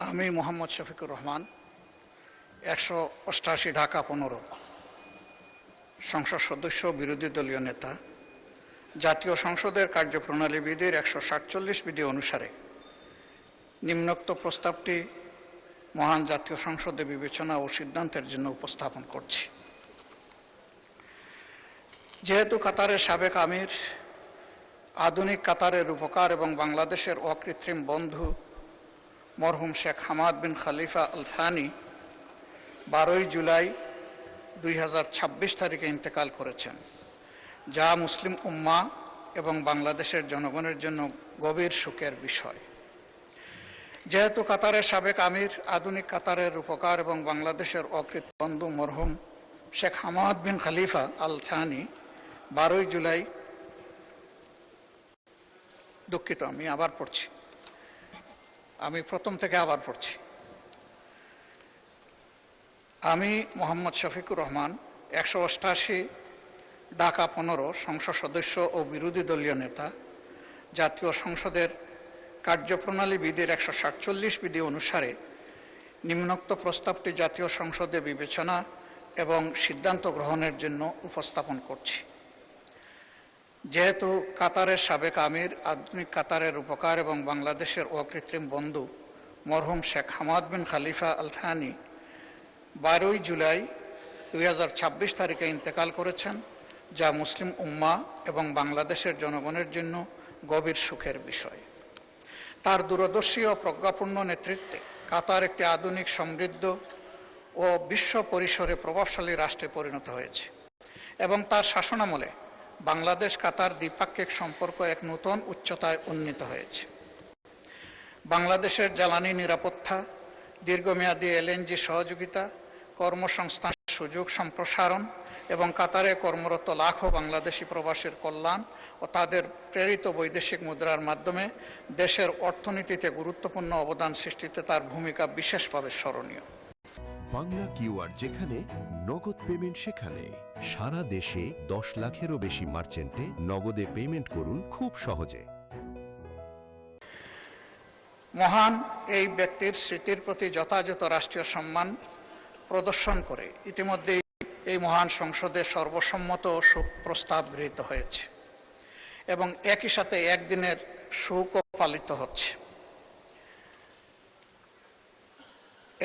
আমি মোহাম্মদ শফিকুর রহমান 188 ঢাকা 15 সংসদ সদস্য, বিরোধী দলীয় নেতা। জাতীয় সংসদের কার্যপ্রণালী বিধির 147 বিধি অনুসারে নিম্নোক্ত প্রস্তাবটি মহান জাতীয় সংসদে বিবেচনা ও সিদ্ধান্তের জন্য উপস্থাপন করছি। যেহেতু কাতারের সাবেক আমির, আধুনিক কাতারের রূপকার এবং বাংলাদেশের অকৃত্রিম বন্ধু মরহুম শেখ হামাদ বিন খলিফা আল থানি 12 জুলাই 2026 তারিখে ইন্তেকাল করেছেন, যা মুসলিম উম্মাহ এবং বাংলাদেশের জনগণের জন্য গভীর শোকের বিষয়। যেহেতু কাতারের সাবেক আমির, আধুনিক কাতারের রূপকার এবং বাংলাদেশের অকৃত্রিম বন্ধু মরহুম শেখ হামাদ বিন খলিফা আল থানি 12 জুলাই, দুঃখিত, আমি প্রথম থেকে আবার পড়ছি। আমি মোহাম্মদ শফিকুর রহমান 188 ঢাকা 15 সংসদ সদস্য ও বিরোধী দলীয় নেতা, জাতীয় সংসদের কার্যপ্রণালী বিধির 147 বিধি অনুসারে নিম্নোক্ত প্রস্তাবটি জাতীয় সংসদে বিবেচনা এবং সিদ্ধান্ত গ্রহণের জন্য উপস্থাপন করছি। যেহেতু কাতারের সাবেক আমির, আধুনিক কাতারের রূপকার এবং বাংলাদেশের অকৃত্রিম বন্ধু মরহুম শেখ হামাদ বিন খলিফা আল থানি 12 জুলাই 2026 তারিখে ইন্তেকাল করেছেন, যা মুসলিম উম্মাহ এবং বাংলাদেশের জনগণের জন্য গভীর সুখের বিষয়। তার দূরদর্শী ও প্রজ্ঞাপূর্ণ নেতৃত্বে কাতার একটি আধুনিক, সমৃদ্ধ ও বিশ্ব পরিসরে প্রভাবশালী রাষ্ট্রে পরিণত হয়েছে এবং তার শাসনামলে বাংলাদেশ কাতার দ্বিপাক্ষিক সম্পর্ক এক নতুন উচ্চতায় উন্নীত হয়েছে। বাংলাদেশের জ্বালানি নিরাপত্তা, দীর্ঘমেয়াদী এলএনজি সহযোগিতা, কর্মসংস্থান সুযোগ সম্প্রসারণ এবং কাতারে কর্মরত লাখো বাংলাদেশি প্রবাসীর কল্যাণ ও তাদের প্রেরিত বৈদেশিক মুদ্রার মাধ্যমে দেশের অর্থনীতিতে গুরুত্বপূর্ণ অবদান সৃষ্টিতে তার ভূমিকা বিশেষভাবে স্মরণীয়। বাংলা কিউআর, যেখানে নগদ পেমেন্ট সেখানে। সারা দেশে 10 লাখেরও বেশি মার্চেন্টে নগদে পেমেন্ট করুন খুব সহজে। মহান এই ব্যক্তির স্মৃতির প্রতি যথাযথ রাষ্ট্রীয় সম্মান প্রদর্শন করে ইতিমধ্যেই এই মহান সংসদে সর্বসম্মত শোক প্রস্তাব গৃহীত হয়েছে এবং একই সাথে একদিনের শোকও পালিত হচ্ছে।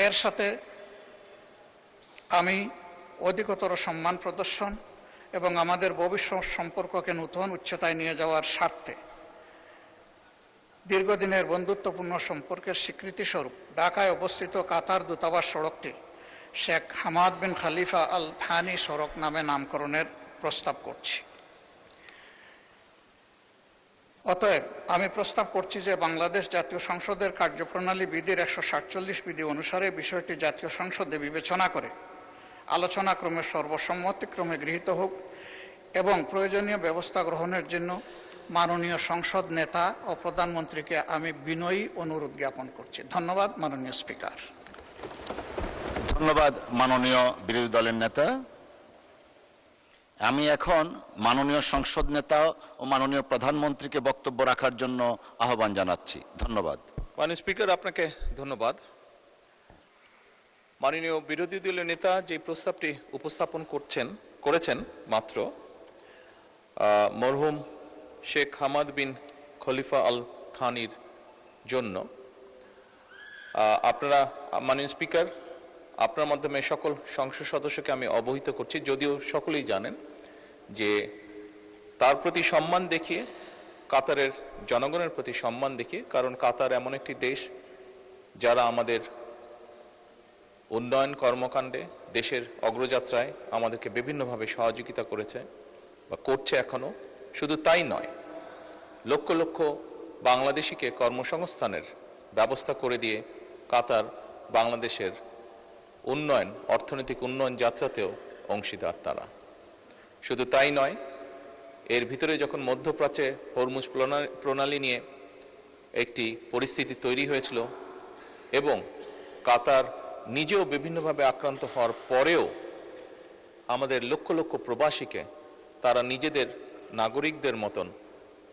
এর সাথে আমি অধিকতর সম্মান প্রদর্শন এবং আমাদের ভবিষ্যৎ সম্পর্ককে নতুন উচ্চতায় নিয়ে যাওয়ার স্বার্থে দীর্ঘদিনের বন্ধুত্বপূর্ণ সম্পর্কের স্বীকৃতিস্বরূপ ঢাকায় অবস্থিত কাতার দূতাবাস সড়কটি শেখ হামাদ বিন খলিফা আল থানি সড়ক নামে নামকরণের প্রস্তাব করছি। অতএব আমি প্রস্তাব করছি যে বাংলাদেশ জাতীয় সংসদের কার্যপ্রণালী বিধির 147 বিধি অনুসারে বিষয়টি জাতীয় সংসদে বিবেচনা করে আলোচনাক্রমে সর্বসম্মতিক্রমে গৃহীত হোক এবং প্রয়োজনীয় ব্যবস্থা গ্রহণের জন্য মাননীয় সংসদ নেতা ও প্রধানমন্ত্রীকে আমি বিনয়ী অনুরোধ জ্ঞাপন করছি। ধন্যবাদ মাননীয় স্পিকার। ধন্যবাদ মাননীয় বিরোধী দলের নেতা। আমি এখন মাননীয় সংসদ নেতা ও মাননীয় প্রধানমন্ত্রীকে বক্তব্য রাখার জন্য আহ্বান জানাচ্ছি। ধন্যবাদ। মাননীয় স্পিকার, আপনাকে ধন্যবাদ। মাননীয় বিরোধী দলীয় নেতা যে প্রস্তাবটি উপস্থাপন করেছেন মাত্র মরহুম শেখ হামাদ বিন খলিফা আল থানির জন্য, আপনারা মাননীয় স্পিকার, আপনার মাধ্যমে সকল সংসদ সদস্যকে আমি অবহিত করছি, যদিও সকলেই জানেন যে তার প্রতি সম্মান দেখিয়ে, কাতারের জনগণের প্রতি সম্মান দেখিয়ে, কারণ কাতার এমন একটি দেশ যারা আমাদের উন্নয়ন কর্মকাণ্ডে, দেশের অগ্রযাত্রায় আমাদেরকে বিভিন্নভাবে সহযোগিতা করেছে বা করছে এখনো। শুধু তাই নয়, লক্ষ লক্ষ বাংলাদেশিকে কর্মসংস্থানের ব্যবস্থা করে দিয়ে কাতার বাংলাদেশের উন্নয়ন, অর্থনৈতিক উন্নয়ন যাত্রাতেও অংশীদার তারা। শুধু তাই নয়, এর ভিতরে যখন মধ্যপ্রাচ্যে হরমুজ প্রণালী নিয়ে একটি পরিস্থিতি তৈরি হয়েছিল এবং কাতার নিজেও বিভিন্নভাবে আক্রান্ত হওয়ার পরেও আমাদের লক্ষ লক্ষ প্রবাসীকে তারা নিজেদের নাগরিকদের মতন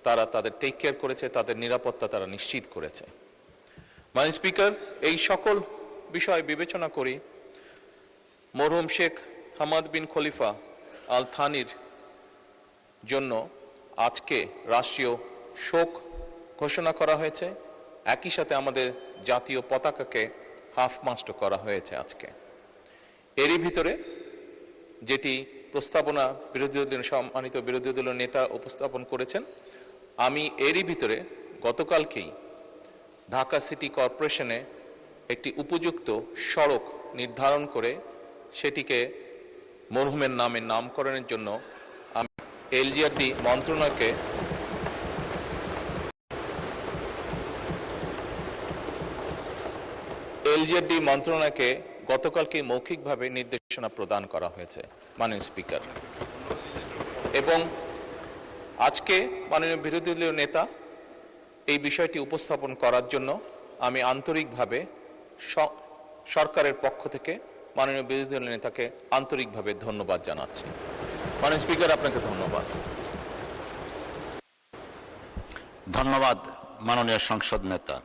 তারা তাদের টেক কেয়ার করেছে, তাদের নিরাপত্তা তারা নিশ্চিত করেছে। মাননীয় স্পিকার, এই সকল বিষয় বিবেচনা করি মরহুম শেখ হামাদ বিন খলিফা আল থানির জন্য আজকে রাষ্ট্রীয় শোক ঘোষণা করা হয়েছে। একই সাথে আমাদের জাতীয় পতাকাকে হাফ মাস্ট করা হয়েছে আজকে। এরই ভিতরে যেটি প্রস্তাবনা সম্মানিত বিরোধী দলীয় নেতা উপস্থাপন করেছেন, আমি এরই ভিতরে গতকালকেই ঢাকা সিটি কর্পোরেশনে একটি উপযুক্ত সড়ক নির্ধারণ করে সেটিকে মরহুমের নামে নামকরণের জন্য আমি এলজিআরডি মন্ত্রণালয়কে গতকালকে মৌখিকভাবে নির্দেশনা প্রদান করা হয়েছে মাননীয় স্পিকার। এবং আজকে মাননীয় বিরোধী দলীয় নেতা এই বিষয়টি উপস্থাপন করার জন্য আমি আন্তরিকভাবে সরকারের পক্ষ থেকে মাননীয় বিরোধী দলীয় নেতাকে আন্তরিকভাবে ধন্যবাদ জানাচ্ছি। মাননীয় স্পিকার, আপনাকে ধন্যবাদ। ধন্যবাদ মাননীয় সংসদ নেতা।